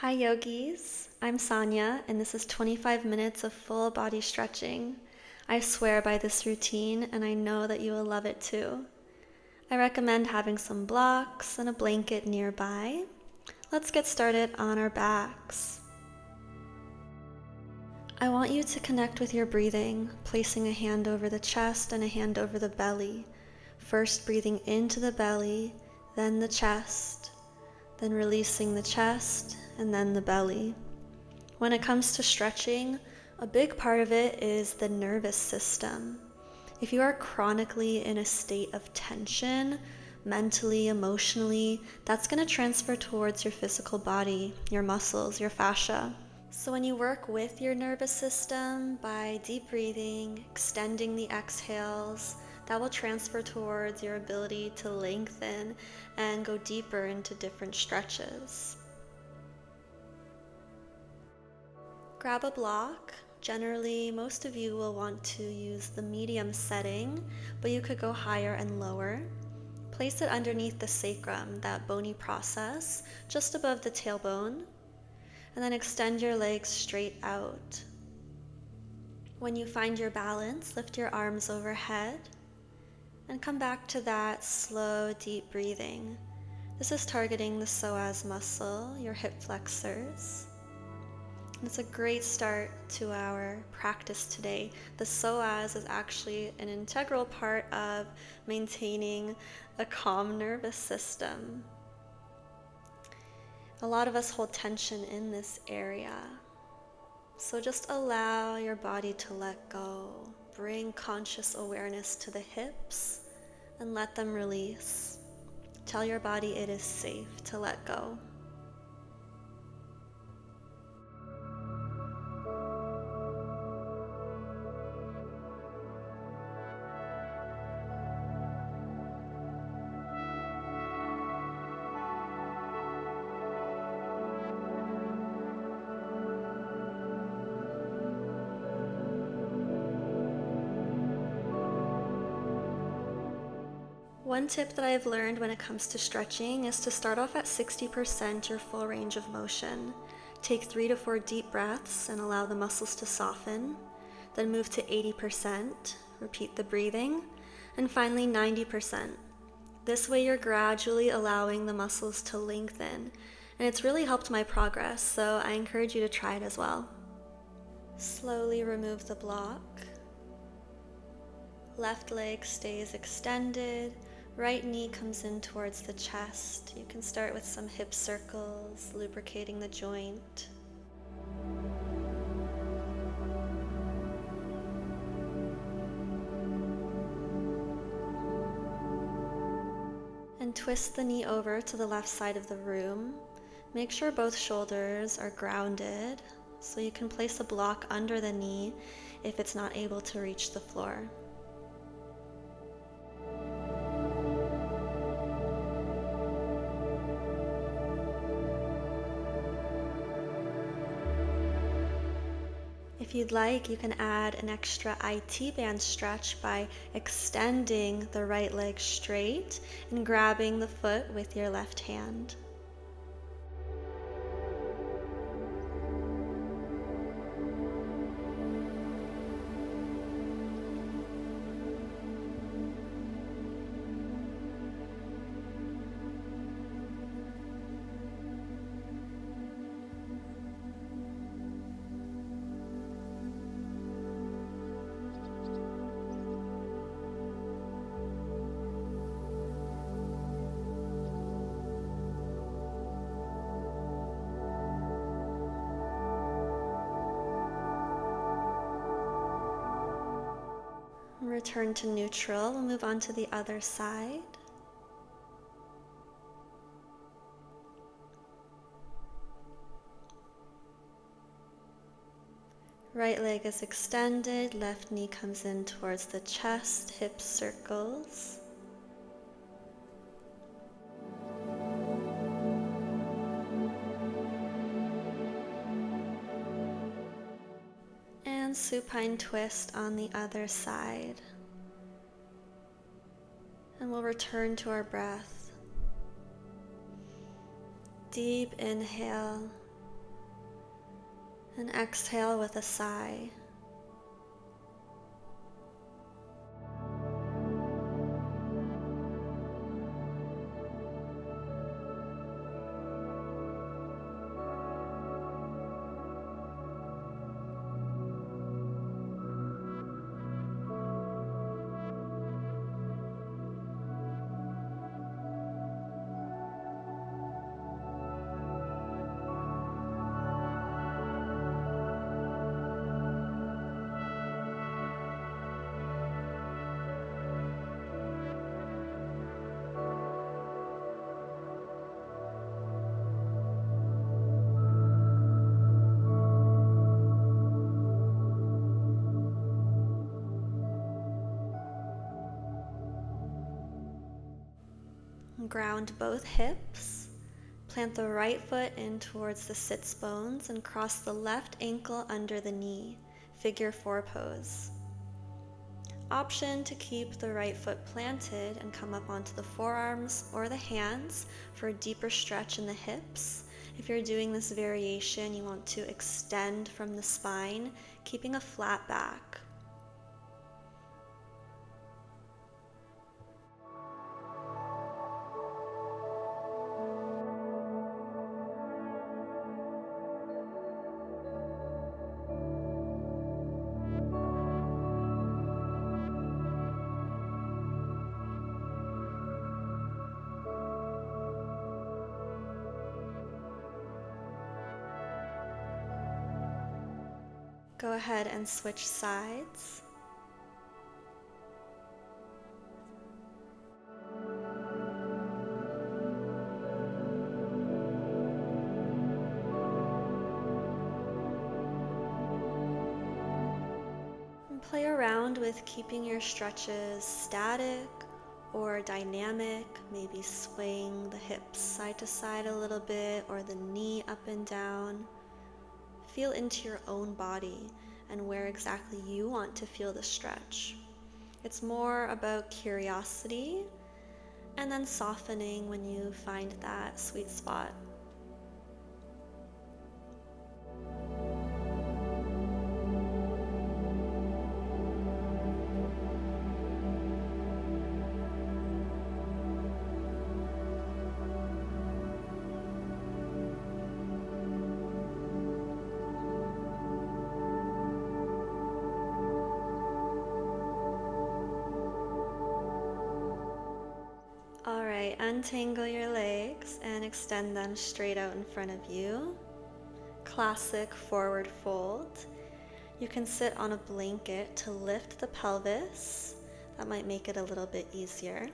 Hi yogis, I'm Sanya and this is 25 minutes of full body stretching. I swear by this routine and I know that you will love it too. I recommend having some blocks and a blanket nearby. Let's get started on our backs. I want you to connect with your breathing, placing a hand over the chest and a hand over the belly. First breathing into the belly, then the chest, then releasing the chest, and then the belly. When it comes to stretching, a big part of it is the nervous system. If you are chronically in a state of tension, mentally, emotionally, that's going to transfer towards your physical body, your muscles, your fascia. So when you work with your nervous system by deep breathing, extending the exhales, that will transfer towards your ability to lengthen and go deeper into different stretches. Grab a block. Generally, most of you will want to use the medium setting, but you could go higher and lower. Place it underneath the sacrum, that bony process, just above the tailbone, and then extend your legs straight out. When you find your balance, lift your arms overhead and come back to that slow, deep breathing. This is targeting the psoas muscle, your hip flexors. It's a great start to our practice today. The psoas is actually an integral part of maintaining a calm nervous system. A lot of us hold tension in this area. So just allow your body to let go. Bring conscious awareness to the hips and let them release. Tell your body it is safe to let go. One tip that I've learned when it comes to stretching is to start off at 60% your full range of motion. Take 3 to 4 deep breaths and allow the muscles to soften. Then move to 80%, repeat the breathing, and finally 90%. This way you're gradually allowing the muscles to lengthen, and it's really helped my progress, so I encourage you to try it as well. Slowly remove the block. Left leg stays extended. Right knee comes in towards the chest. You can start with some hip circles, lubricating the joint. And twist the knee over to the left side of the room. Make sure both shoulders are grounded, so you can place a block under the knee if it's not able to reach the floor. If you'd like, you can add an extra IT band stretch by extending the right leg straight and grabbing the foot with your left hand. Return to neutral. We'll move on to the other side. Right leg is extended, left knee comes in towards the chest, hips circles. And supine twist on the other side. And we'll return to our breath. Deep inhale And exhale with a sigh. Ground both hips. Plant the right foot in towards the sits bones and cross the left ankle under the knee, figure 4 pose. Option to keep the right foot planted and come up onto the forearms or the hands for a deeper stretch in the hips. If you're doing this variation, you want to extend from the spine, keeping a flat back. Go ahead and switch sides. And play around with keeping your stretches static or dynamic, maybe swaying the hips side to side a little bit or the knee up and down. Feel into your own body and where exactly you want to feel the stretch. It's more about curiosity and then softening when you find that sweet spot. Alright, untangle your legs and extend them straight out in front of you. Classic forward fold. You can sit on a blanket to lift the pelvis. That might make it a little bit easier.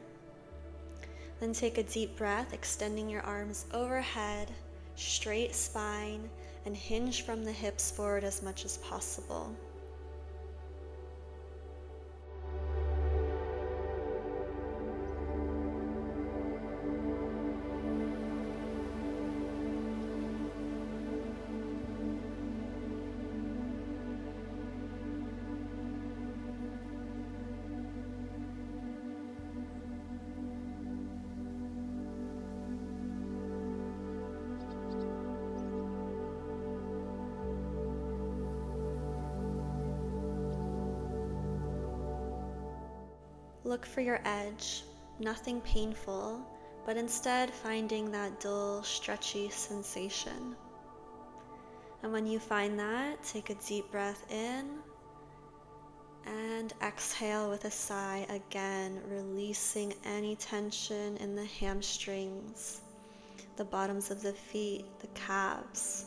Then take a deep breath, extending your arms overhead, straight spine, and hinge from the hips forward as much as possible. Look for your edge, nothing painful, but instead finding that dull, stretchy sensation. And when you find that, take a deep breath in and exhale with a sigh again, releasing any tension in the hamstrings, the bottoms of the feet, the calves.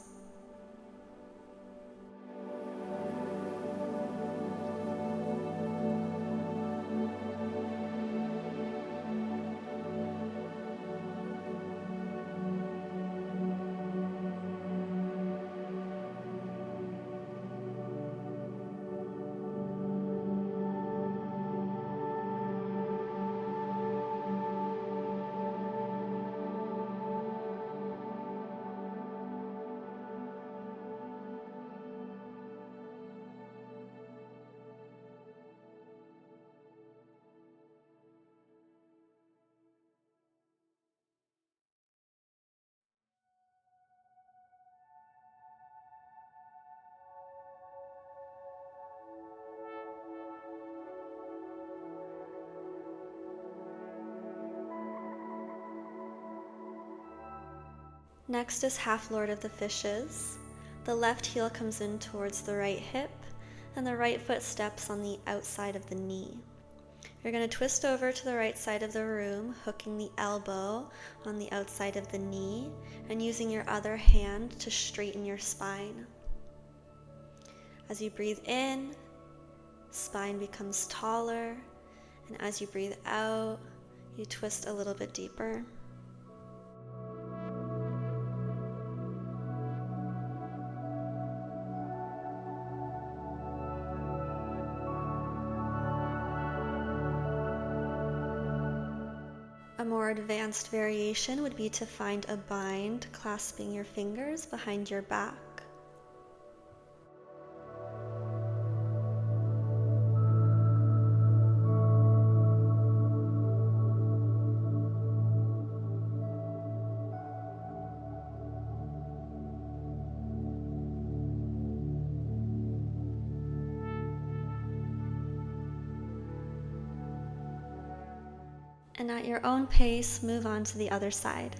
Next is half lord of the fishes. The left heel comes in towards the right hip, and the right foot steps on the outside of the knee. You're going to twist over to the right side of the room, hooking the elbow on the outside of the knee, and using your other hand to straighten your spine. As you breathe in, spine becomes taller, and as you breathe out, you twist a little bit deeper. A more advanced variation would be to find a bind clasping your fingers behind your back. And at your own pace, move on to the other side.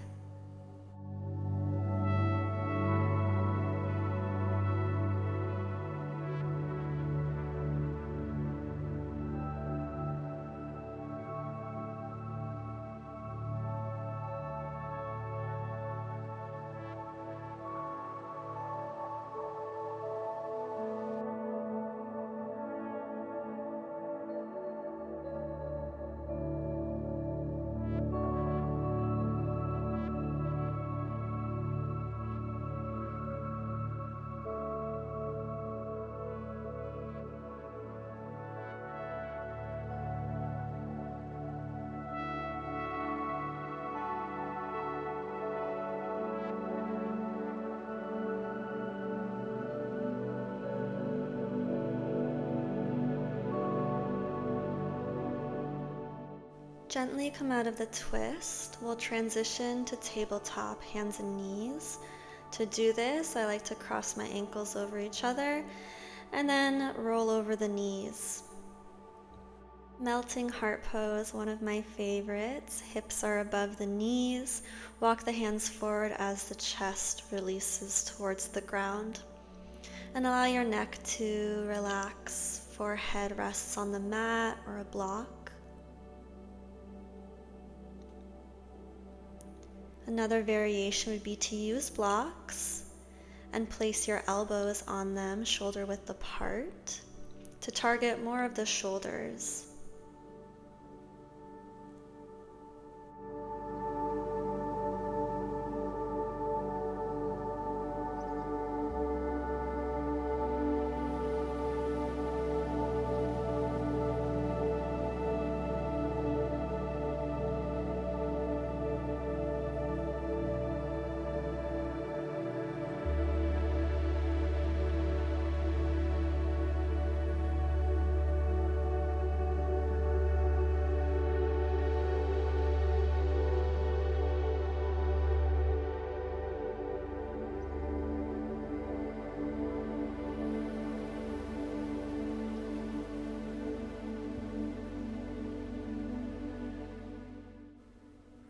Gently come out of the twist. We'll transition to tabletop, hands and knees. To do this, I like to cross my ankles over each other and then roll over the knees. Melting heart pose, one of my favorites. Hips are above the knees. Walk the hands forward as the chest releases towards the ground. And allow your neck to relax. Forehead rests on the mat or a block. Another variation would be to use blocks and place your elbows on them, shoulder width apart, to target more of the shoulders.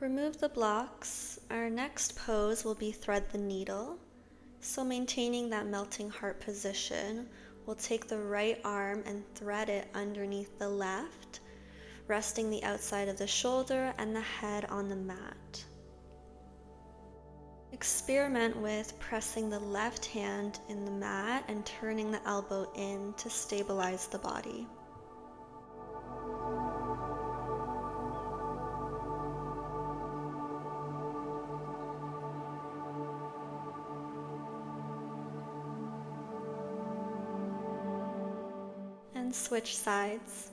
Remove the blocks. Our next pose will be thread the needle. So maintaining that melting heart position, we'll take the right arm and thread it underneath the left, resting the outside of the shoulder and the head on the mat. Experiment with pressing the left hand in the mat and turning the elbow in to stabilize the body. And switch sides.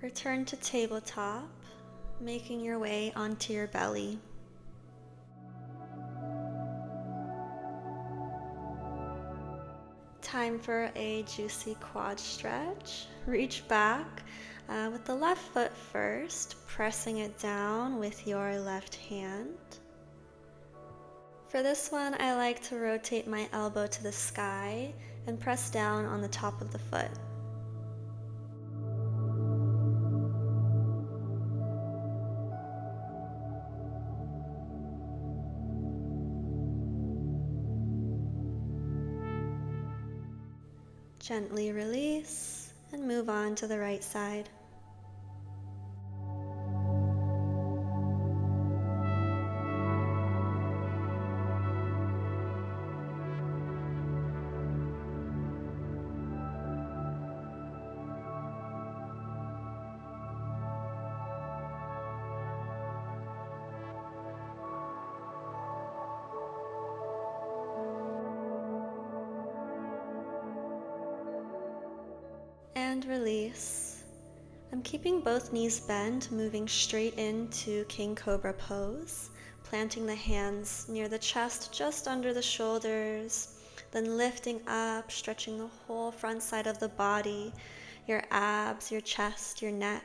Return to tabletop, making your way onto your belly. Time for a juicy quad stretch. Reach back with the left foot first, pressing it down with your left hand. For this one, I like to rotate my elbow to the sky and press down on the top of the foot. Gently release and move on to the right side. And release. I'm keeping both knees bent, moving straight into King Cobra pose, planting the hands near the chest, just under the shoulders, then lifting up, stretching the whole front side of the body, your abs, your chest, your neck.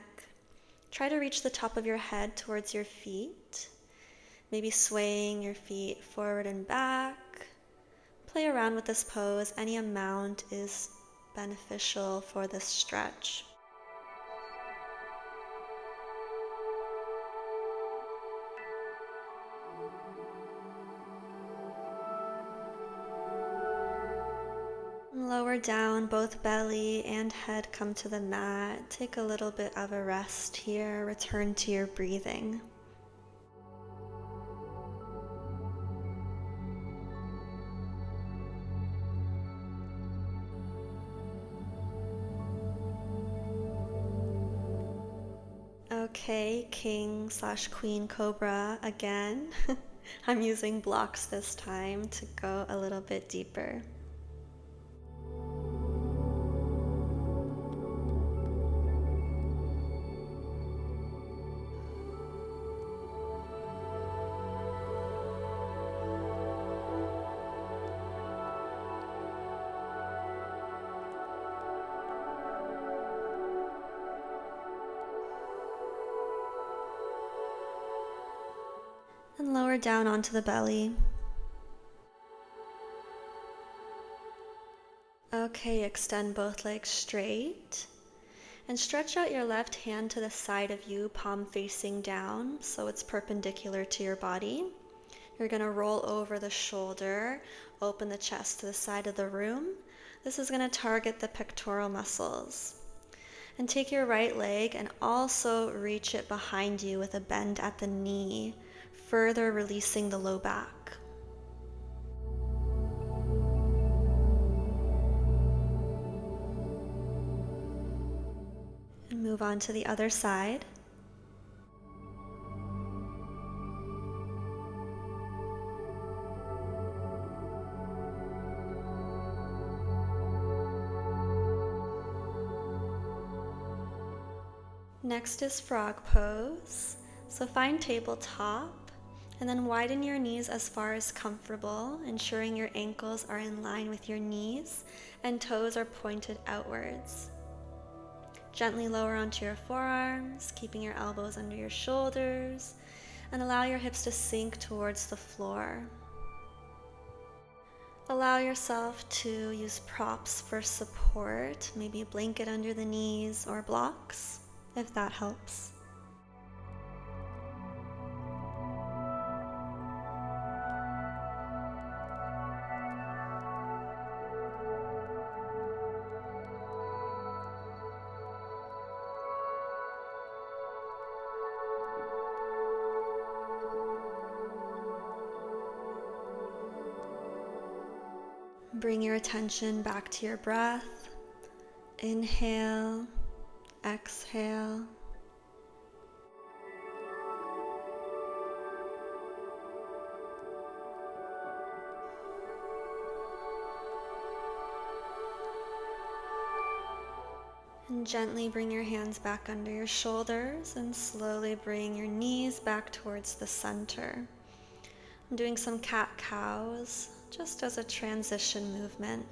Try to reach the top of your head towards your feet, maybe swaying your feet forward and back. Play around with this pose. Any amount is beneficial for this stretch. Lower down, both belly and head come to the mat. Take a little bit of a rest here. Return to your breathing. Okay, King/Queen Cobra again. I'm using blocks this time to go a little bit deeper. And lower down onto the belly. Okay, extend both legs straight and stretch out your left hand to the side of you, palm facing down so it's perpendicular to your body. You're going to roll over the shoulder, open the chest to the side of the room. This is going to target the pectoral muscles. And take your right leg and also reach it behind you with a bend at the knee, further releasing the low back. And move on to the other side. Next is frog pose. So find tabletop and then widen your knees as far as comfortable, ensuring your ankles are in line with your knees and toes are pointed outwards. Gently lower onto your forearms, keeping your elbows under your shoulders, and allow your hips to sink towards the floor. Allow yourself to use props for support, maybe a blanket under the knees or blocks, if that helps. Bring your attention back to your breath. Inhale, exhale. And gently bring your hands back under your shoulders and slowly bring your knees back towards the center. I'm doing some cat-cows just as a transition movement.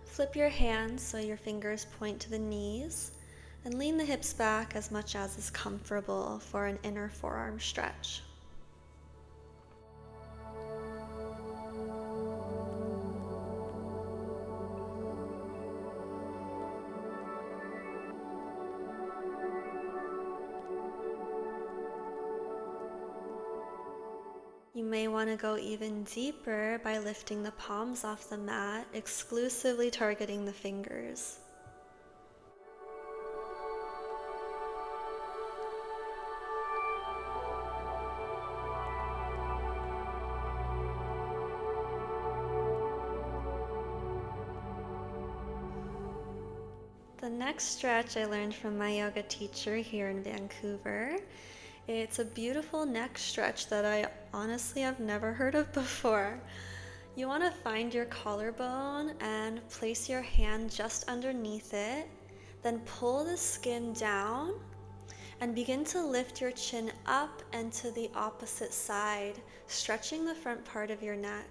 Flip your hands so your fingers point to the knees and lean the hips back as much as is comfortable for an inner forearm stretch. You may want to go even deeper by lifting the palms off the mat, exclusively targeting the fingers. The next stretch I learned from my yoga teacher here in Vancouver. It's a beautiful neck stretch that I honestly have never heard of before. You want to find your collarbone and place your hand just underneath it, then pull the skin down and begin to lift your chin up and to the opposite side, stretching the front part of your neck.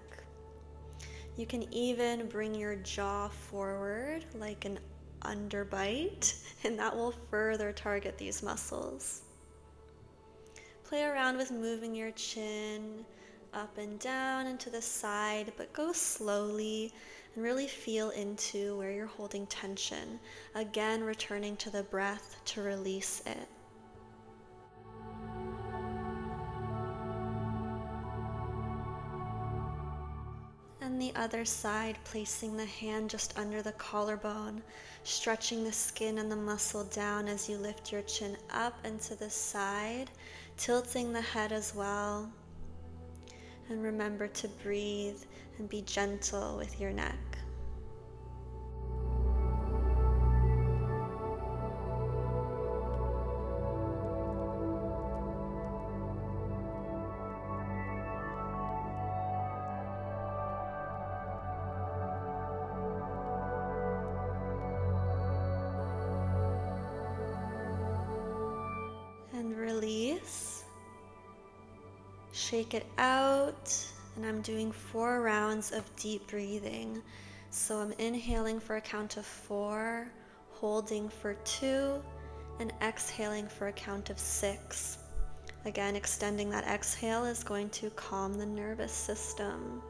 You can even bring your jaw forward like an underbite, and that will further target these muscles. Play around with moving your chin up and down and to the side, but go slowly and really feel into where you're holding tension. Again, returning to the breath to release it. And the other side, placing the hand just under the collarbone, stretching the skin and the muscle down as you lift your chin up and to the side, tilting the head as well. And remember to breathe and be gentle with your neck. And release. Shake it out, and I'm doing 4 rounds of deep breathing. So I'm inhaling for a count of 4, holding for 2, and exhaling for a count of 6. Again, extending that exhale is going to calm the nervous system.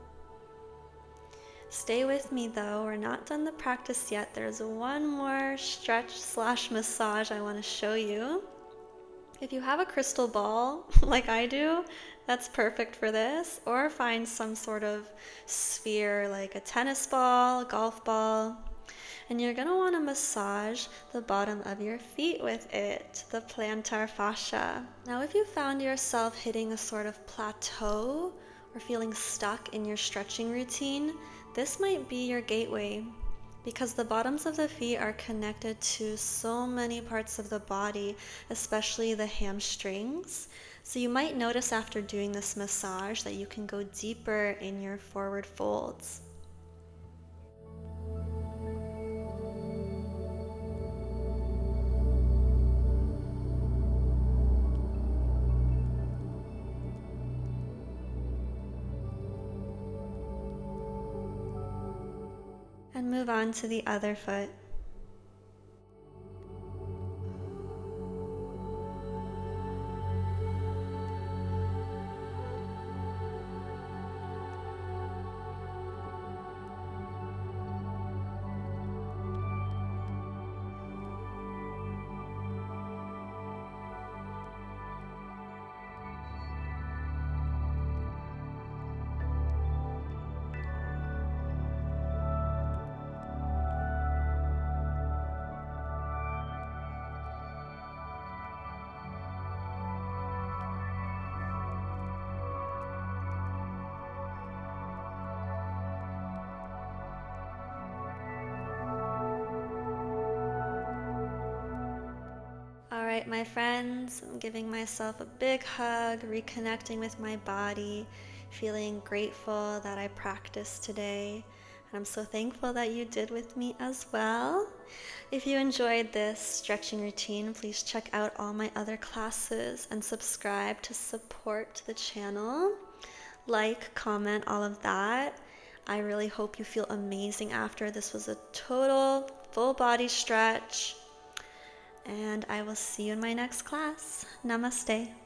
Stay with me though, we're not done the practice yet. There's one more stretch/massage I want to show you. If you have a crystal ball, like I do, that's perfect for this, or find some sort of sphere like a tennis ball, a golf ball, and you're going to want to massage the bottom of your feet with it, the plantar fascia. Now, if you found yourself hitting a sort of plateau or feeling stuck in your stretching routine, this might be your gateway. Because the bottoms of the feet are connected to so many parts of the body, especially the hamstrings. So you might notice after doing this massage that you can go deeper in your forward folds. And move on to the other foot. right, my friends, I'm giving myself a big hug, reconnecting with my body, feeling grateful that I practiced today. And I'm so thankful that you did with me as well. If you enjoyed this stretching routine, please check out all my other classes and subscribe to support the channel. Like, comment, all of that. I really hope you feel amazing after. This was a total full body stretch. And I will see you in my next class. Namaste.